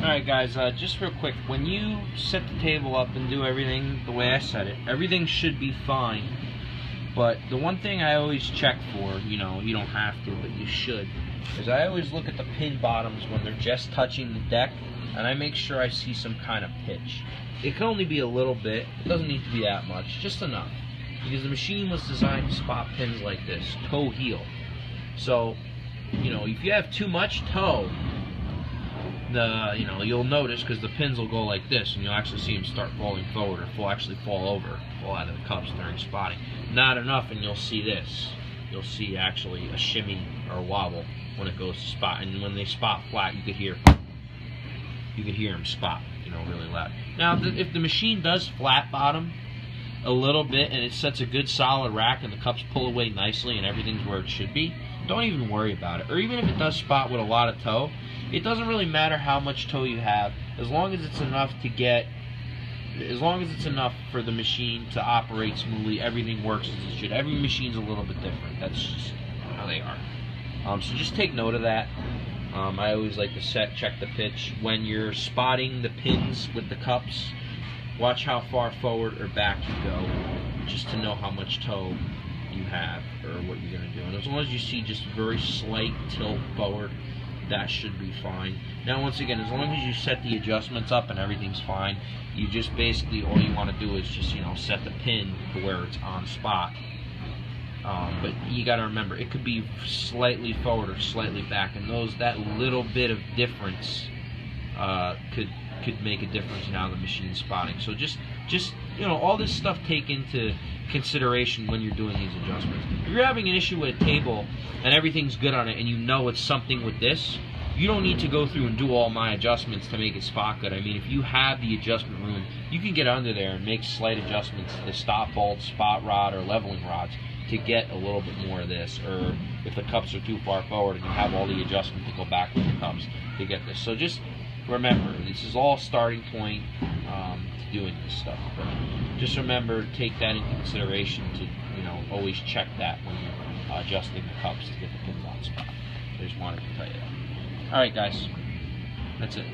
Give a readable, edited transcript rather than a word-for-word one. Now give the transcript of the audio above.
Alright guys, just real quick, when you set the table up and do everything the way I set it, everything should be fine. But the one thing I always check for, you don't have to, but you should, is I always look at the pin bottoms when they're just touching the deck, and I make sure I see some kind of pitch. It can only be a little bit, it doesn't need to be that much, just enough. Because the machine was designed to spot pins like this, toe heel. So, if you have too much toe, you'll notice because the pins will go like this, and you'll actually see them start falling forward, or fall out of the cups during spotting. Not enough, and you'll see this. You'll see actually a shimmy or a wobble when it goes to spot, and when they spot flat, you could hear them spot, really loud. Now, if the machine does flat bottom a little bit, and it sets a good solid rack, and the cups pull away nicely, and everything's where it should be, don't even worry about it. Or even if it does spot with a lot of toe, it doesn't really matter how much toe you have, as long as it's enough for the machine to operate smoothly. Everything works as it should. Every machine's a little bit different. That's just how they are. So just take note of that. I always like to check the pitch when you're spotting the pins with the cups. Watch how far forward or back you go, just to know how much toe you have or what you're going to do. And as long as you see just very slight tilt forward, that should be fine. Now, once again, as long as you set the adjustments up and everything's fine, you just basically, all you want to do is just, set the pin to where it's on spot. But you got to remember, it could be slightly forward or slightly back, and that little bit of difference could make a difference in how the machine's spotting. So just all this stuff take into consideration when you're doing these adjustments. If you're having an issue with a table and everything's good on it, and it's something with this, you don't need to go through and do all my adjustments to make it spot good. I mean, if you have the adjustment room, you can get under there and make slight adjustments to the stop bolt, spot rod, or leveling rods to get a little bit more of this. Or if the cups are too far forward and you have all the adjustment to go back with the cups to get this. So just remember, this is all starting point to doing this stuff. But just remember, take that into consideration to, always check that when you're adjusting the cups to get the pins on spot. I just wanted to tell you that. Alright guys, that's it.